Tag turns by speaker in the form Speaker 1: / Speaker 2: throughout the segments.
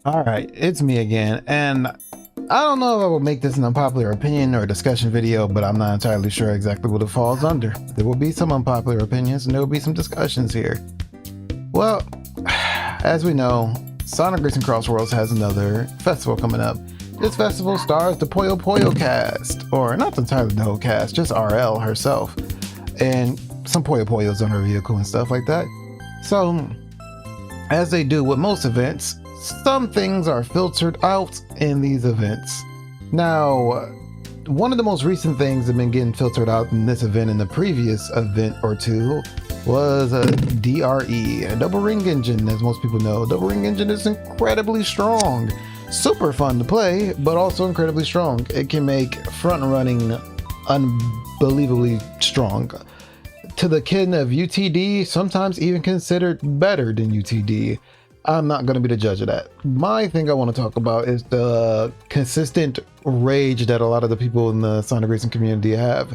Speaker 1: All right, it's me again, and I don't know if I will make this an unpopular opinion or a discussion video, but I'm not entirely sure exactly what it falls under. There will be some unpopular opinions and there will be some discussions here. Well, as we know, Sonic Racing Crossworlds has another festival coming up. This festival stars the Puyo Puyo cast, or not entirely the whole cast, just RL herself, and some Puyo Puyos on her vehicle and stuff like that. So, as they do with most events, some things are filtered out in these events. Now, one of the most recent things that have been getting filtered out in this event and the previous event or two was a DRE, a double ring engine. As most people know, double ring engine is incredibly strong, super fun to play, but also incredibly strong. It can make front running unbelievably strong, to the kin of UTD, sometimes even considered better than UTD. I'm not going to be the judge of that. My thing I want to talk about is the consistent rage that a lot of the people in the Sonic Racing community have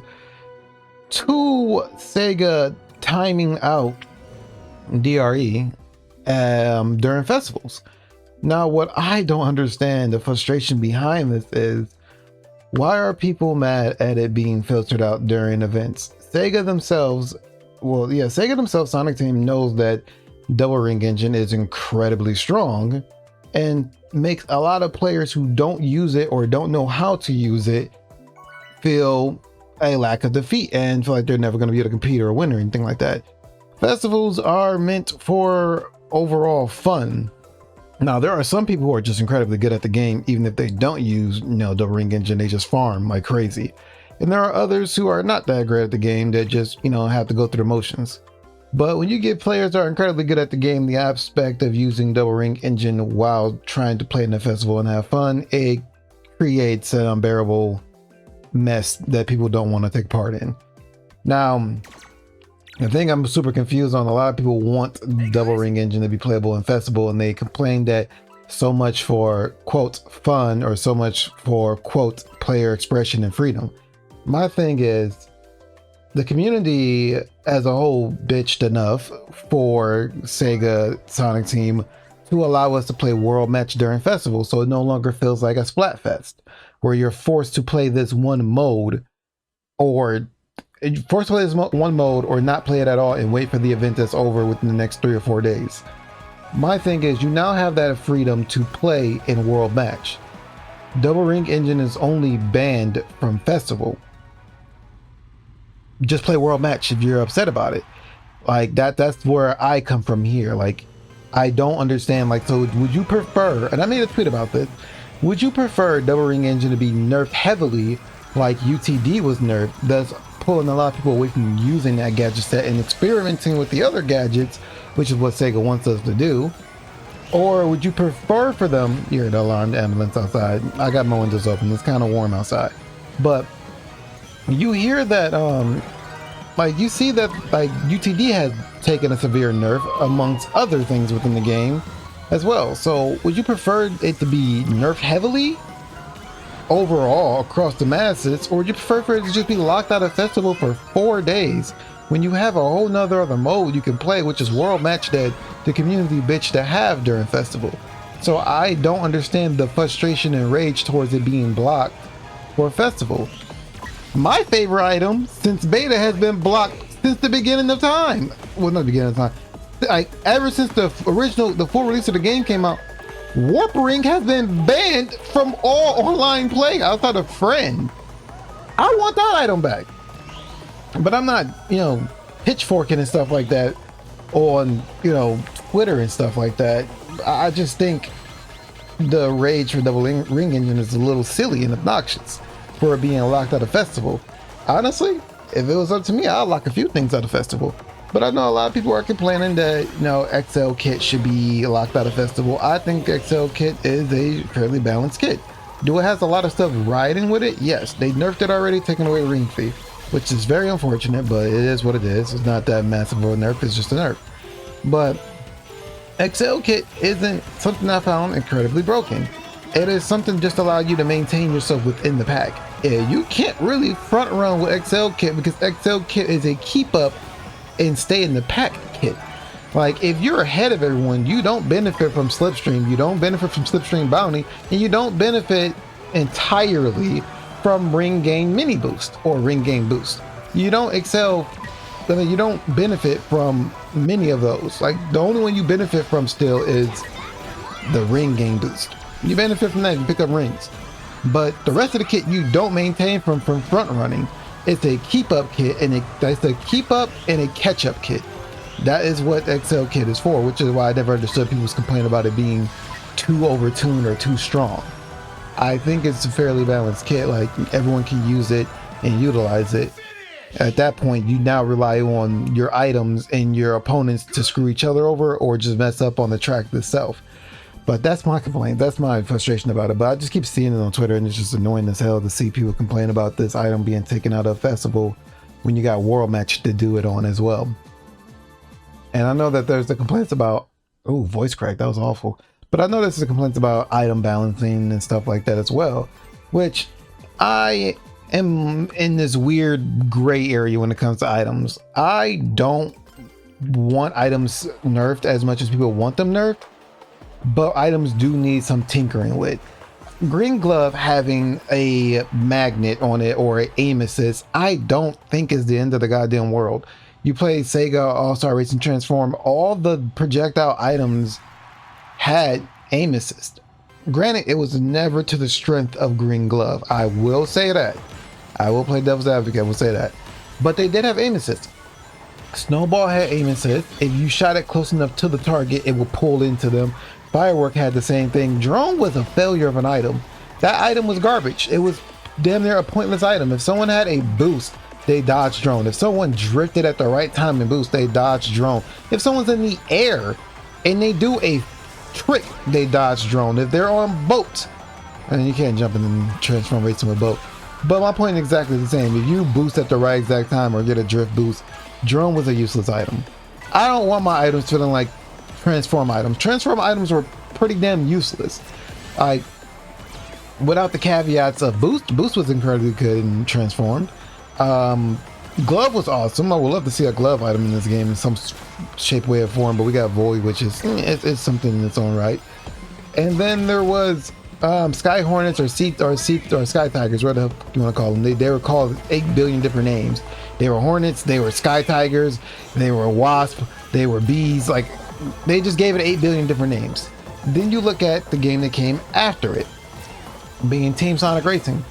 Speaker 1: to Sega timing out DRE during festivals. Now, what I don't understand, the frustration behind this is, why are people mad at it being filtered out during events? Sega themselves, Sonic Team knows that double ring engine is incredibly strong and makes a lot of players who don't use it or don't know how to use it feel a lack of defeat and feel like they're never going to be able to compete or win or anything like that. Festivals are meant for overall fun. Now, there are some people who are just incredibly good at the game, even if they don't use, double ring engine, they just farm like crazy. And there are others who are not that great at the game that just, have to go through the motions. But when you get players that are incredibly good at the game, the aspect of using double ring engine while trying to play in the festival and have fun, it creates an unbearable mess that people don't want to take part in. Now, the thing I'm super confused on, a lot of people want double ring engine to be playable in festival, and they complain that so much for quote fun or so much for quote player expression and freedom. My thing is, the community as a whole bitched enough for Sega Sonic Team to allow us to play World Match during festivals, so it no longer feels like a Splatfest where you're forced to play this one mode, or one mode, or not play it at all and wait for the event that's over within the next 3 or 4 days. My thing is, you now have that freedom to play in World Match. Double ring engine is only banned from festival. Just play World Match if you're upset about it. Like that's where I come from here. Like, I don't understand. Like, so would you prefer, and I made a tweet about this, would you prefer double ring engine to be nerfed heavily like UTD was nerfed, thus pulling a lot of people away from using that gadget set and experimenting with the other gadgets, which is what Sega wants us to do? Or would you prefer for them, you're the alarmed ambulance outside, I got my windows open, it's kind of warm outside, but you hear that you see that UTD has taken a severe nerf amongst other things within the game as well. So would you prefer it to be nerfed heavily overall across the masses, or would you prefer for it to just be locked out of festival for 4 days when you have a whole nother other mode you can play, which is World Match, that the community bitch to have during festival? So I don't understand the frustration and rage towards it being blocked for festival. My favorite item since beta has been blocked since the beginning of time. Well, not the beginning of time. Ever since the full release of the game came out, Warp Ring has been banned from all online play outside of Friend. I want that item back. But I'm not, pitchforking and stuff like that on, Twitter and stuff like that. I just think the rage for double ring engine is a little silly and obnoxious for it being locked out of festival. Honestly, if it was up to me, I'd lock a few things out of festival. But I know a lot of people are complaining that, XL Kit should be locked out of festival. I think XL Kit is a fairly balanced kit. Do it has a lot of stuff riding with it? Yes. They nerfed it already, taking away Ring Thief, which is very unfortunate, but it is what it is. It's not that massive of a nerf, it's just a nerf. But XL Kit isn't something I found incredibly broken. It is something just allow you to maintain yourself within the pack. Yeah, you can't really front run with XL Kit because XL Kit is a keep up and stay in the pack kit. Like, if you're ahead of everyone, you don't benefit from Slipstream, you don't benefit from Slipstream Bounty, and you don't benefit entirely from Ring Gain Mini Boost or Ring Gain Boost. You don't excel, I mean, you don't benefit from many of those. Like, the only one you benefit from still is the Ring Gain Boost. You benefit from that, you pick up rings. But the rest of the kit you don't maintain from front running. It's a keep up kit, and that's the keep up and a catch up kit. That is what XL kit is for, which is why I never understood people's complaint about it being too overtuned or too strong. I think it's a fairly balanced kit. Like, everyone can use it and utilize it. At that point, you now rely on your items and your opponents to screw each other over or just mess up on the track itself. But that's my complaint. That's my frustration about it. But I just keep seeing it on Twitter, and it's just annoying as hell to see people complain about this item being taken out of festival when you got World Match to do it on as well. And I know that there's the complaints about, oh, voice crack, that was awful. But I know there's the complaints about item balancing and stuff like that as well, which I am in this weird gray area when it comes to items. I don't want items nerfed as much as people want them nerfed, but items do need some tinkering with. Green Glove having a magnet on it or an aim assist, I don't think is the end of the goddamn world. You play Sega All-Star Racing Transform, all the projectile items had aim assist. Granted, it was never to the strength of Green Glove. I will say that. I will play devil's advocate, I will say that. But they did have aim assist. Snowball had aim assist. If you shot it close enough to the target, it will pull into them. Firework had the same thing. Drone was a failure of an item. That item was garbage. It was damn near a pointless item. If someone had a boost, they dodge drone. If someone drifted at the right time and boost, they dodge drone. If someone's in the air and they do a trick, they dodge drone. If they're on boats, and you can't jump in and transform racing with boat. But my point is exactly the same. If you boost at the right exact time or get a drift boost, drone was a useless item. I don't want my items feeling like transform items. Transform items were pretty damn useless. Like, without the caveats of boost was incredibly good and transformed. Glove was awesome. I would love to see a glove item in this game in some shape, way, or form, but we got Void, which is it's something in its own right. And then there was Sky Hornets or Sky Tigers, whatever the hell you want to call them. They were called 8 billion different names. They were Hornets, they were Sky Tigers, they were Wasp, they were Bees. Like, they just gave it 8 billion different names. Then you look at the game that came after it, being Team Sonic Racing.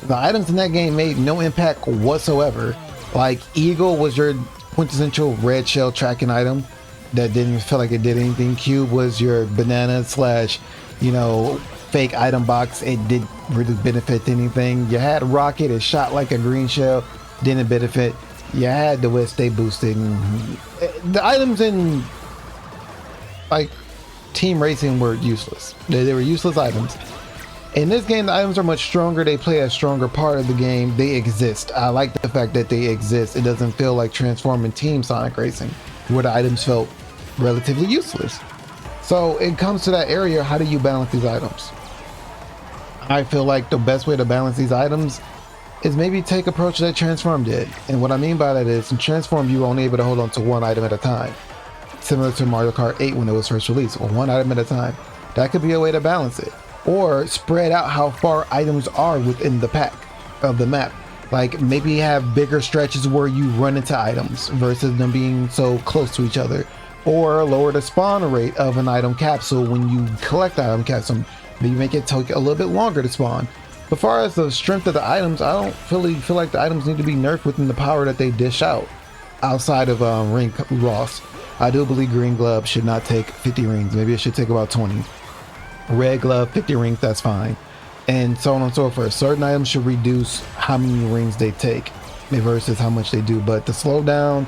Speaker 1: The items in that game made no impact whatsoever. Like, Eagle was your quintessential red shell tracking item that didn't feel like it did anything. Cube was your banana slash, fake item box. It didn't really benefit anything. You had Rocket, it shot like a green shell, didn't benefit. You had the West Stay boosted. The items in like Team Racing were useless. They were useless items. In this game, the items are much stronger. They play a stronger part of the game. They exist. I like the fact that they exist. It doesn't feel like transforming Team Sonic Racing, where the items felt relatively useless. So it comes to that area, how do you balance these items? I feel like the best way to balance these items is maybe take approach that Transform did. And what I mean by that is, in Transform, you were only able to hold on to one item at a time. Similar to Mario Kart 8 when it was first released, or one item at a time. That could be a way to balance it. Or spread out how far items are within the pack of the map. Like, maybe have bigger stretches where you run into items versus them being so close to each other. Or lower the spawn rate of an item capsule when you collect the item capsule. Maybe make it take a little bit longer to spawn. As far as the strength of the items, I don't really feel like the items need to be nerfed within the power that they dish out. Outside of ring loss. I do believe Green Glove should not take 50 rings. Maybe it should take about 20. Red Glove, 50 rings, that's fine. And so on and so forth. Certain items should reduce how many rings they take versus how much they do. But the slowdown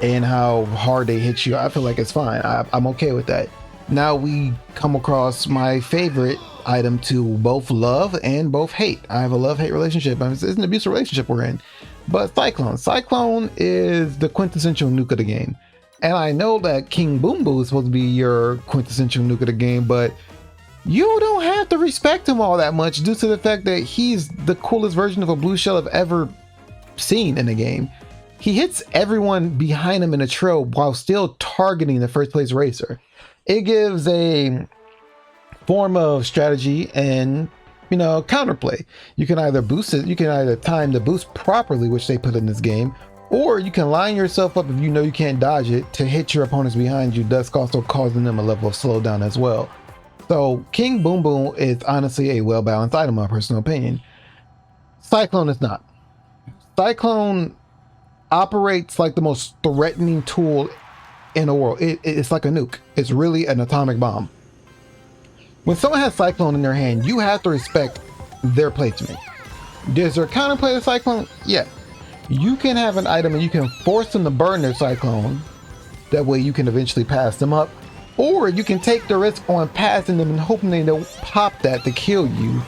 Speaker 1: and how hard they hit you, I feel like it's fine. I'm okay with that. Now we come across my favorite item to both love and both hate. I have a love-hate relationship. It's an abusive relationship we're in. But Cyclone. Cyclone is the quintessential nuke of the game. And I know that King Boom Boo is supposed to be your quintessential nuke of the game, but you don't have to respect him all that much due to the fact that he's the coolest version of a blue shell I've ever seen in the game. he hits everyone behind him in a trail while still targeting the first place racer. It gives a form of strategy and, you know, counterplay. You can either boost it, you can either time the boost properly, which they put in this game, or you can line yourself up if you know you can't dodge it to hit your opponents behind you, thus also causing them a level of slowdown as well. So King Boom Boom is honestly a well-balanced item, in my personal opinion. Cyclone is not. Cyclone operates like the most threatening tool in the world. It's like a nuke. It's really an atomic bomb. When someone has Cyclone in their hand, you have to respect their placement. Does there counterplay the Cyclone? Yeah. You can have an item and you can force them to burn their Cyclone. That way you can eventually pass them up. Or you can take the risk on passing them and hoping they don't pop that to kill you.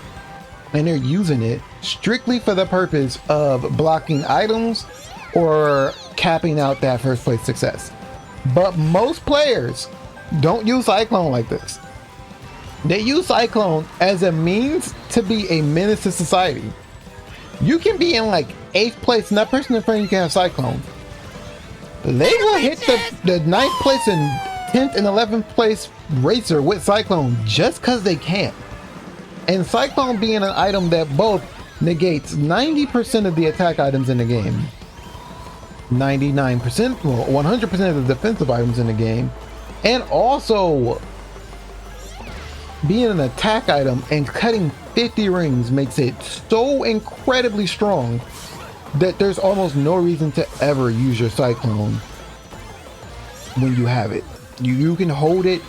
Speaker 1: And they're using it strictly for the purpose of blocking items or capping out that first place success. But most players don't use Cyclone like this. They use Cyclone as a means to be a menace to society. You can be in like 8th place and that person in front of you can have Cyclone. They will hit the 9th place and 10th and 11th place racer with Cyclone just because they can. And Cyclone being an item that both negates 90% of the attack items in the game, 99%, well, 100% of the defensive items in the game, and also being an attack item and cutting 50 rings makes it so incredibly strong that there's almost no reason to ever use your Cyclone when you have it. You can hold it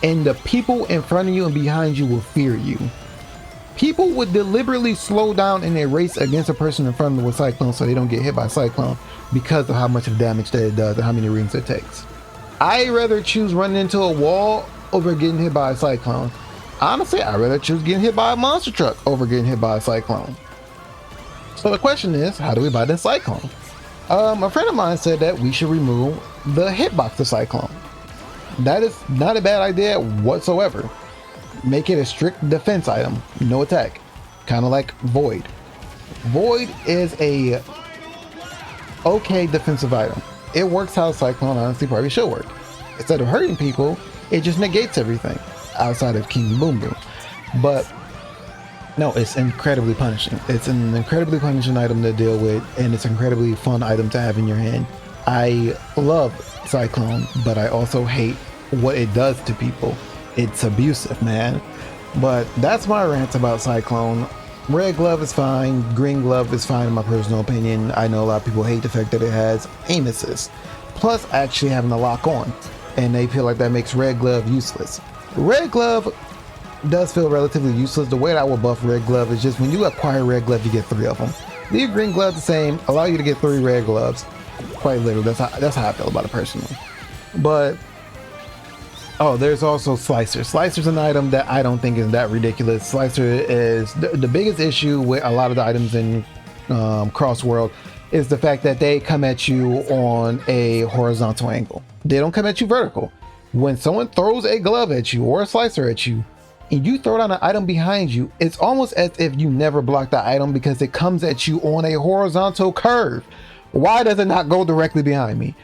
Speaker 1: and the people in front of you and behind you will fear you. People would deliberately slow down in a race against a person in front of them with Cyclone so they don't get hit by Cyclone because of how much of damage that it does and how many rings it takes. I'd rather choose running into a wall over getting hit by a Cyclone. Honestly, I'd rather choose getting hit by a monster truck over getting hit by a Cyclone. So the question is, how do we buy this Cyclone? A friend of mine said that we should remove the hitbox of Cyclone. That is not a bad idea whatsoever. Make it a strict defense item, no attack. Kind of like Void. Void is a okay defensive item. It works how Cyclone honestly probably should work. Instead of hurting people, it just negates everything outside of King Boom Boom. But no, it's incredibly punishing. It's an incredibly punishing item to deal with, and it's an incredibly fun item to have in your hand. I love Cyclone, but I also hate what it does to people. It's abusive, man. But that's my rant about Cyclone. Red glove is fine, green glove is fine in my personal opinion. I know a lot of people hate the fact that it has aim assist, plus actually having a lock on, and they feel like that makes red glove useless. Red glove does feel relatively useless. The way that I will buff red glove is just when you acquire red glove, you get 3 of them. Leave green glove the same, allow you to get 3 red gloves. Quite literally, that's how I feel about it personally. But oh, there's also Slicer. Slicer's an item that I don't think is that ridiculous. Slicer is the biggest issue with a lot of the items in Crossworld is the fact that they come at you on a horizontal angle. They don't come at you vertical. When someone throws a glove at you or a Slicer at you, and you throw down an item behind you, it's almost as if you never blocked the item because it comes at you on a horizontal curve. Why does it not go directly behind me?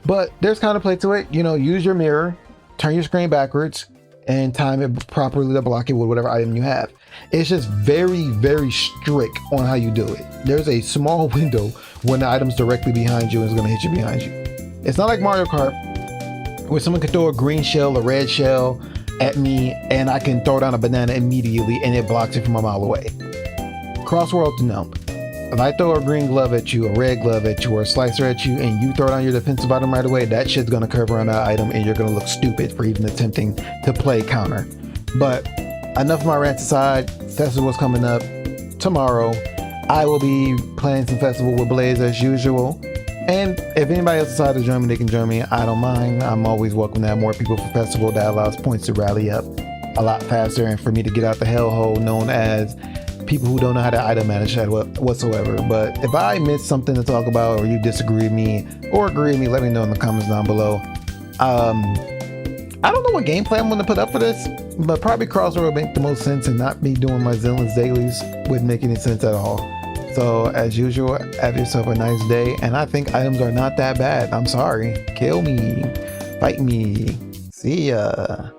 Speaker 1: But there's counterplay to it. You know, use your mirror, turn your screen backwards, and time it properly to block it with whatever item you have. It's just very, very strict on how you do it. There's a small window when the item's directly behind you and it's gonna hit you behind you. It's not like Mario Kart, where someone can throw a green shell, a red shell at me, and I can throw down a banana immediately and it blocks it from a mile away. Crossworlds, no. If I throw a green glove at you, a red glove at you, or a Slicer at you, and you throw down your defensive item right away, that shit's gonna curve around that item and you're gonna look stupid for even attempting to play counter. But enough of my rants aside, festival's coming up tomorrow. I will be playing some festival with Blaze as usual. And if anybody else decides to join me, they can join me. I don't mind. I'm always welcome to have more people for festival. That allows points to rally up a lot faster and for me to get out the hellhole known as people who don't know how to item manage that whatsoever. But if I missed something to talk about, or you disagree with me or agree with me, let me know in the comments down below. I don't know what gameplay I'm going to put up for this, but probably Crossworld would make the most sense and not me doing my Zillion's dailies wouldn't make any sense at all. So as usual, have yourself a nice day. And I think items are not that bad. I'm sorry. Kill me. Fight me. See ya.